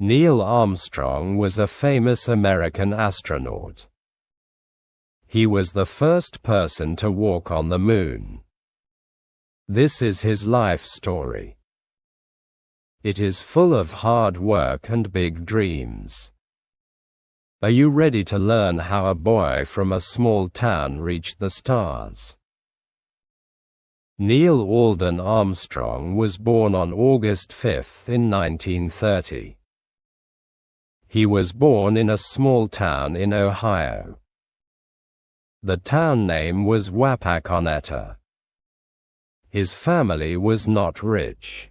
Neil Armstrong was a famous American astronaut. He was the first person to walk on the moon. This is his life story. It is full of hard work and big dreams. Are you ready to learn how a boy from a small town reached the stars? Neil Alden Armstrong was born on August 5 in 1930. He was born in a small town in Ohio. The town name was Wapakoneta. His family was not rich,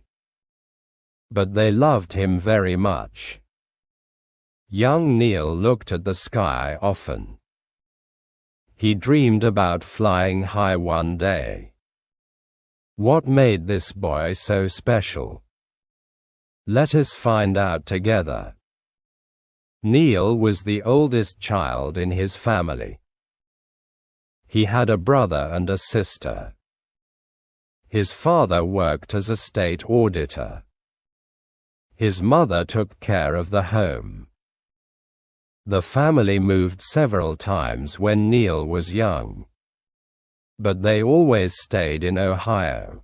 but they loved him very much. Young Neil looked at the sky often. He dreamed about flying high one day. What made this boy so special? Let us find out together. Neil was the oldest child in his family. He had a brother and a sister. His father worked as a state auditor. His mother took care of the home. The family moved several times when Neil was young, but they always stayed in Ohio.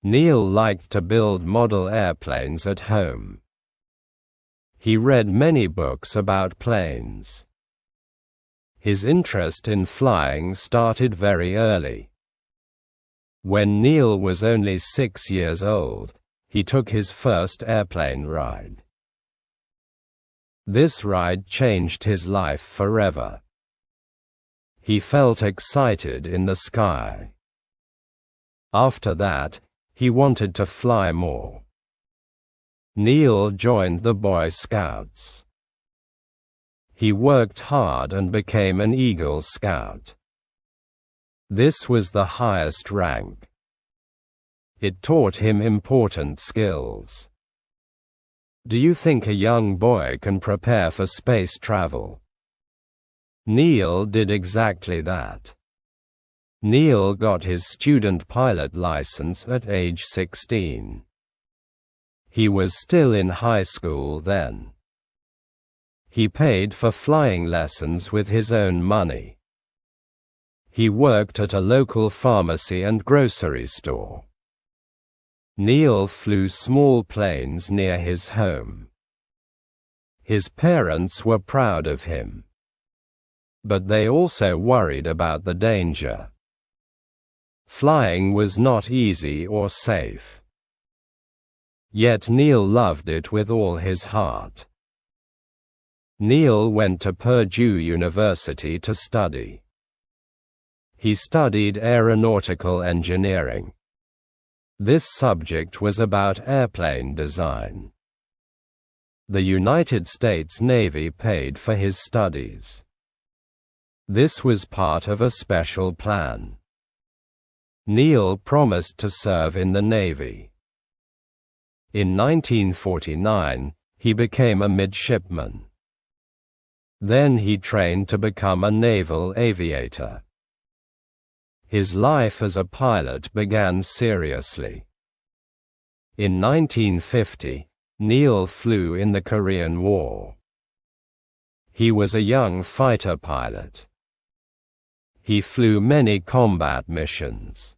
Neil liked to build model airplanes at home. He read many books about planes. His interest in flying started very early. When Neil was only 6 years old, he took his first airplane ride. This ride changed his life forever. He felt excited in the sky. After that, he wanted to fly more. Neil joined the Boy Scouts. He worked hard and became an Eagle Scout. This was the highest rank. It taught him important skills. Do you think a young boy can prepare for space travel? Neil did exactly that. Neil got his student pilot license at age 16. He was still in high school then. He paid for flying lessons with his own money. He worked at a local pharmacy and grocery store. Neil flew small planes near his home. His parents were proud of him, but they also worried about the danger. Flying was not easy or safe. Yet Neil loved it with all his heart. Neil went to Purdue University to study. He studied aeronautical engineering. This subject was about airplane design. The United States Navy paid for his studies. This was part of a special plan. Neil promised to serve in the Navy. In 1949, he became a midshipman. Then he trained to become a naval aviator. His life as a pilot began seriously. In 1950, Neil flew in the Korean War. He was a young fighter pilot. He flew many combat missions.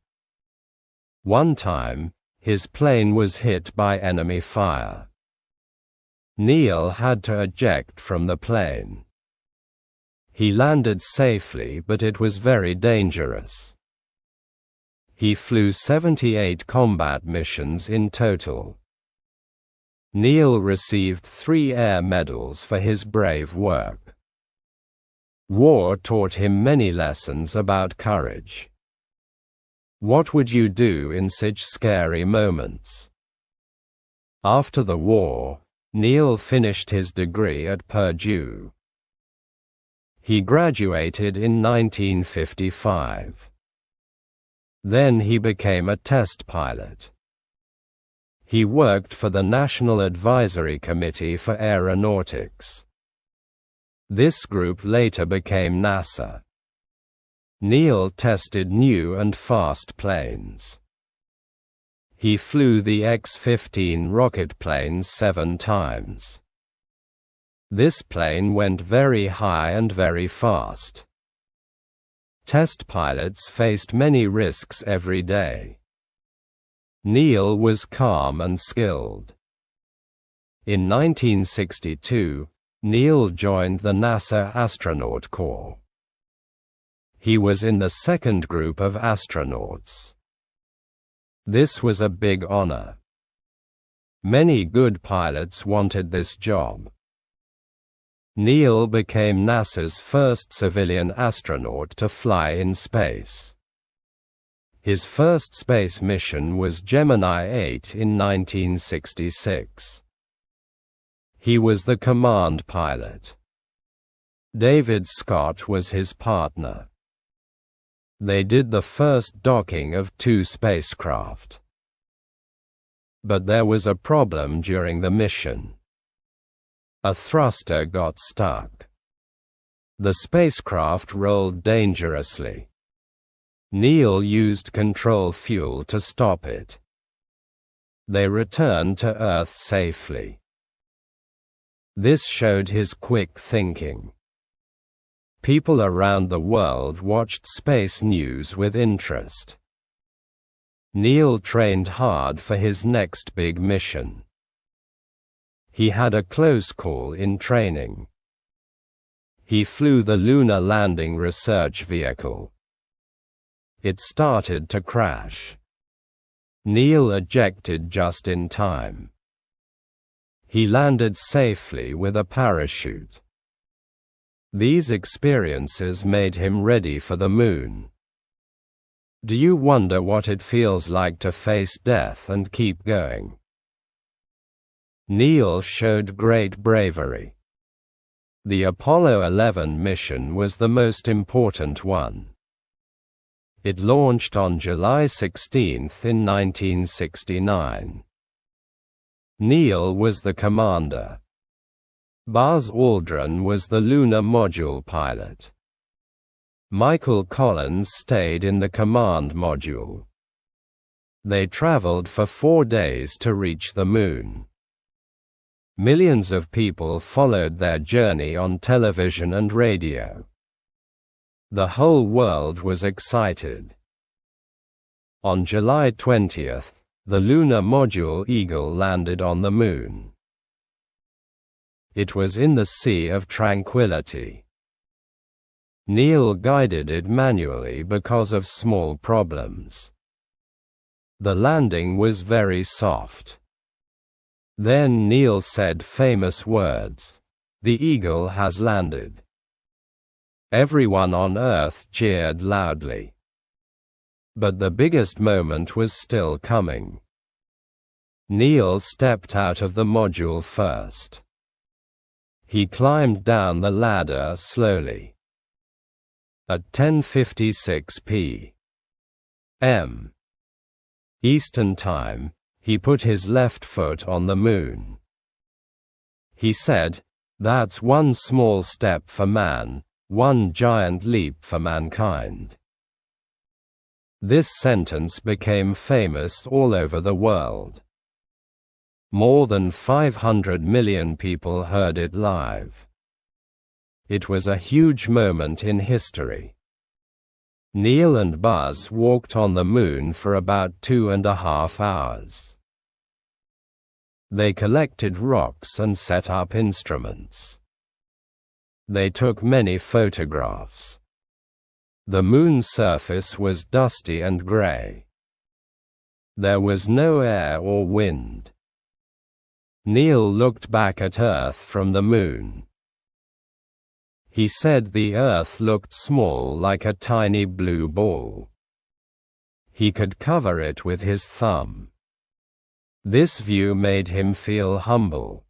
One time, his plane was hit by enemy fire. Neil had to eject from the plane. He landed safely, but it was very dangerous. He flew 78 combat missions in total. Neil received 3 air medals for his brave work. War taught him many lessons about courage. What would you do in such scary moments? After the war, Neil finished his degree at Purdue. He graduated in 1955. Then he became a test pilot. He worked for the National Advisory Committee for Aeronautics. This group later became NASA. Neil tested new and fast planes. He flew the X-15 rocket plane 7 times. This plane went very high and very fast. Test pilots faced many risks every day. Neil was calm and skilled. In 1962, Neil joined the NASA Astronaut Corps. He was in the second group of astronauts. This was a big honor. Many good pilots wanted this job. Neil became NASA's first civilian astronaut to fly in space. His first space mission was Gemini 8 in 1966. He was the command pilot. David Scott was his partner. They did the first docking of 2 spacecraft. But there was a problem during the mission. A thruster got stuck. The spacecraft rolled dangerously. Neil used control fuel to stop it. They returned to Earth safely. This showed his quick thinking. People around the world watched space news with interest. Neil trained hard for his next big mission. He had a close call in training. He flew the Lunar Landing Research Vehicle. It started to crash. Neil ejected just in time. He landed safely with a parachute. These experiences made him ready for the moon. Do you wonder what it feels like to face death and keep going? Neil showed great bravery. The Apollo 11 mission was the most important one. It launched on July 16 in 1969. Neil was the commander. Buzz Aldrin was the lunar module pilot. Michael Collins stayed in the command module. They traveled for 4 days to reach the moon. Millions of people followed their journey on television and radio. The whole world was excited. On July 20, the lunar module Eagle landed on the moon. It was in the Sea of Tranquility. Neil guided it manually because of small problems. The landing was very soft. Then Neil said famous words, "The Eagle has landed." Everyone on Earth cheered loudly. But the biggest moment was still coming. Neil stepped out of the module first. He climbed down the ladder slowly. At 10:56 p.m. Eastern Time, he put his left foot on the moon. He said, "That's one small step for man, one giant leap for mankind." This sentence became famous all over the world. More than 500 million people heard it live. It was a huge moment in history. Neil and Buzz walked on the moon for about 2.5 hours. They collected rocks and set up instruments. They took many photographs. The moon's surface was dusty and gray. There was no air or wind. Neil looked back at Earth from the moon. He said the Earth looked small, like a tiny blue ball. He could cover it with his thumb. This view made him feel humble.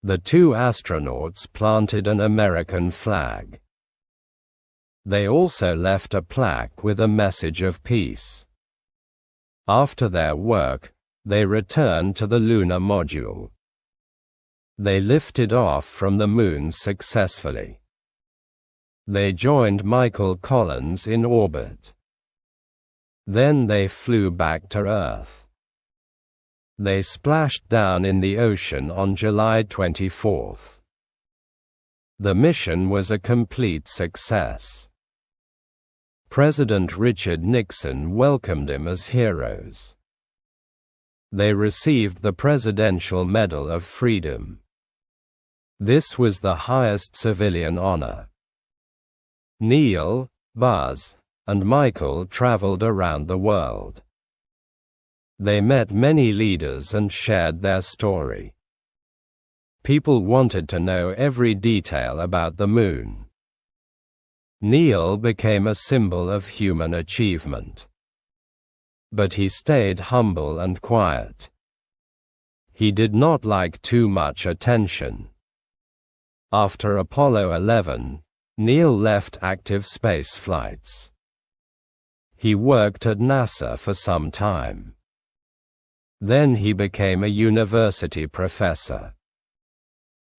The 2 astronauts planted an American flag. They also left a plaque with a message of peace. After their work, they returned to the lunar module. They lifted off from the moon successfully. They joined Michael Collins in orbit. Then they flew back to Earth. They splashed down in the ocean on July 24. The mission was a complete success. President Richard Nixon welcomed him as heroes. They received the Presidential Medal of Freedom. This was the highest civilian honor. Neil, Buzz, and Michael traveled around the world. They met many leaders and shared their story. People wanted to know every detail about the moon. Neil became a symbol of human achievement. But he stayed humble and quiet. He did not like too much attention. After Apollo 11, Neil left active space flights. He worked at NASA for some time. Then he became a university professor.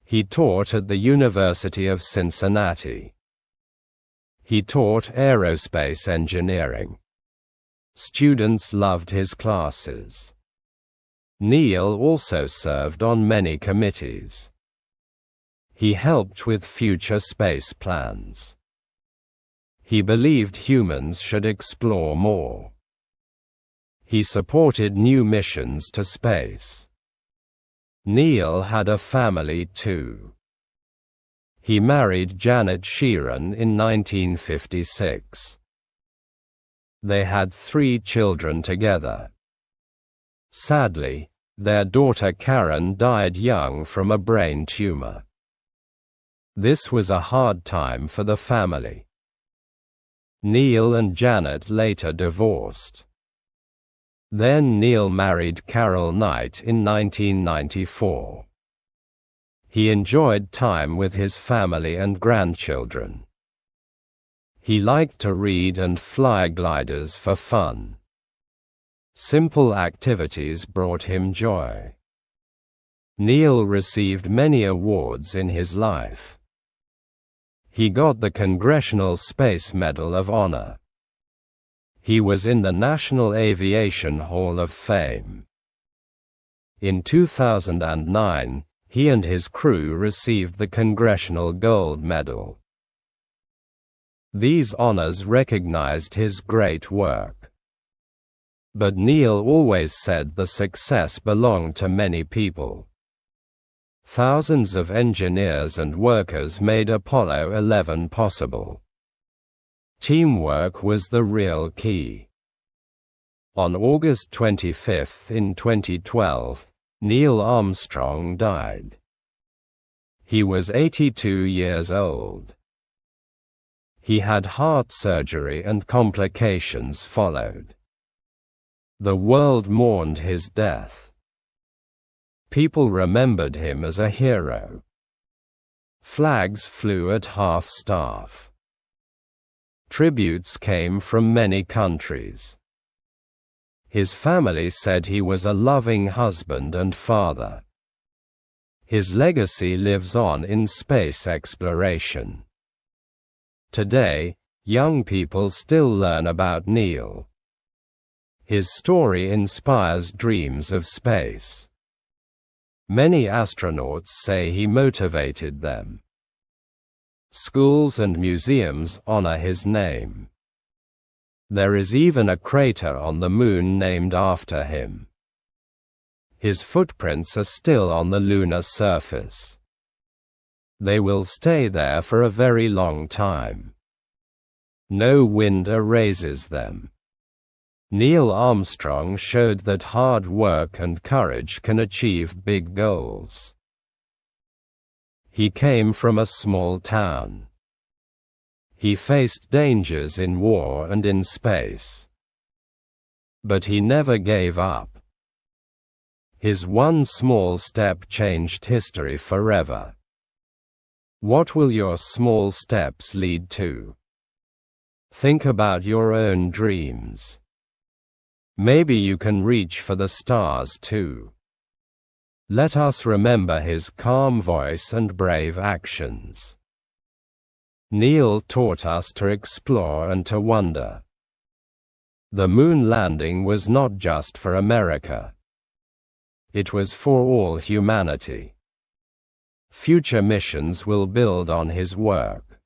He taught at the University of Cincinnati. He taught aerospace engineering. Students loved his classes. Neil also served on many committees. He helped with future space plans. He believed humans should explore more. He supported new missions to space. Neil had a family too. He married Janet Sheeran in 1956. They had 3 children together. Sadly, their daughter Karen died young from a brain tumor. This was a hard time for the family. Neil and Janet later divorced. Then Neil married Carol Knight in 1994. He enjoyed time with his family and grandchildren. He liked to read and fly gliders for fun. Simple activities brought him joy. Neil received many awards in his life. He got the Congressional Space Medal of Honor. He was in the National Aviation Hall of Fame. In 2009, he and his crew received the Congressional Gold Medal. These honors recognized his great work. But Neil always said the success belonged to many people. Thousands of engineers and workers made Apollo 11 possible. Teamwork was the real key. On August 25 in 2012, Neil Armstrong died. He was 82 years old. He had heart surgery and complications followed. The world mourned his death. People remembered him as a hero. Flags flew at half-staff. Tributes came from many countries. His family said he was a loving husband and father. His legacy lives on in space exploration. Today, young people still learn about Neil. His story inspires dreams of space. Many astronauts say he motivated them. Schools and museums honor his name. There is even a crater on the Moon named after him. His footprints are still on the lunar surface. They will stay there for a very long time. No wind erases them. Neil Armstrong showed that hard work and courage can achieve big goals. He came from a small town. He faced dangers in war and in space. But he never gave up. His one small step changed history forever. What will your small steps lead to? Think about your own dreams. Maybe you can reach for the stars too. Let us remember his calm voice and brave actions. Neil taught us to explore and to wonder. The moon landing was not just for America. It was for all humanity. Future missions will build on his work.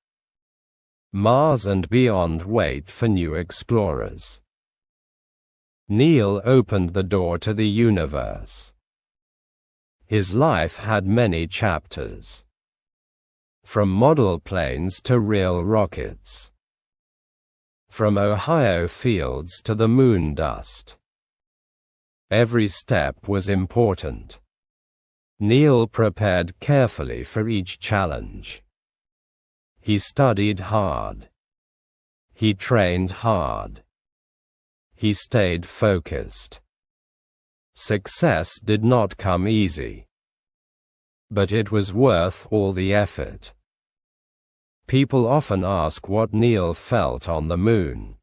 Mars and beyond wait for new explorers. Neil opened the door to the universe. His life had many chapters. From model planes to real rockets. From Ohio fields to the moon dust. Every step was important. Neil prepared carefully for each challenge. He studied hard. He trained hard. He stayed focused. Success did not come easy. But it was worth all the effort. People often ask what Neil felt on the moon.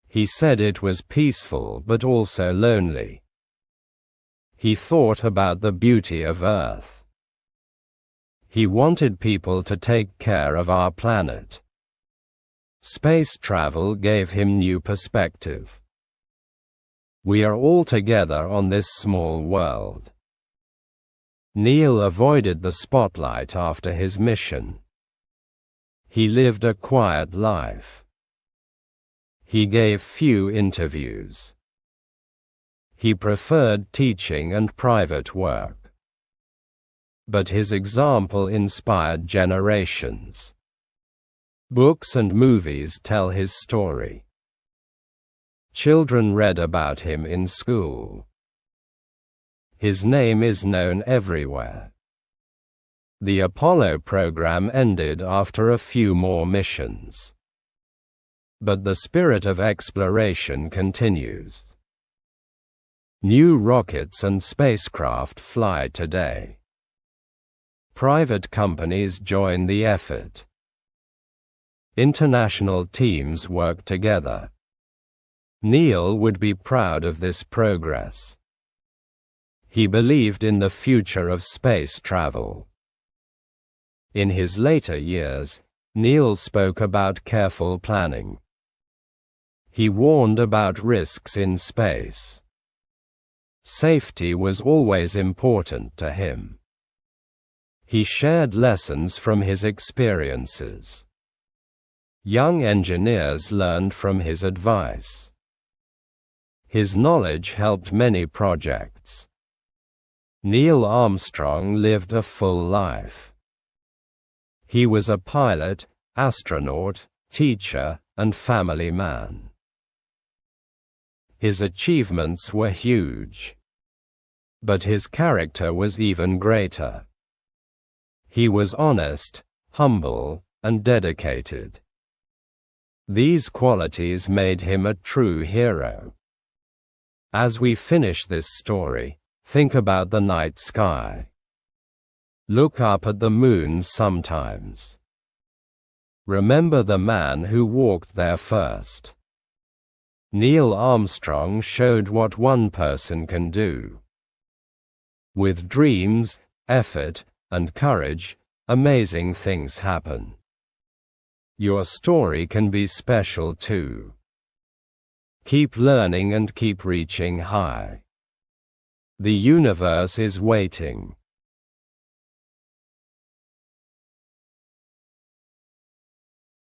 He said it was peaceful but also lonely. He thought about the beauty of Earth. He wanted people to take care of our planet. Space travel gave him new perspective. We are all together on this small world. Neil avoided the spotlight after his mission. He lived a quiet life. He gave few interviews. He preferred teaching and private work. But his example inspired generations. Books and movies tell his story. Children read about him in school. His name is known everywhere. The Apollo program ended after a few more missions. But the spirit of exploration continues. New rockets and spacecraft fly today. Private companies join the effort. International teams work together. Neil would be proud of this progress. He believed in the future of space travel. In his later years, Neil spoke about careful planning. He warned about risks in space. Safety was always important to him. He shared lessons from his experiences. Young engineers learned from his advice. His knowledge helped many projects. Neil Armstrong lived a full life. He was a pilot, astronaut, teacher, and family man. His achievements were huge. But his character was even greater. He was honest, humble, and dedicated. These qualities made him a true hero. As we finish this story, think about the night sky. Look up at the moon sometimes. Remember the man who walked there first. Neil Armstrong showed what one person can do. With dreams, effort, and courage, amazing things happen. Your story can be special too. Keep learning and keep reaching high. The universe is waiting.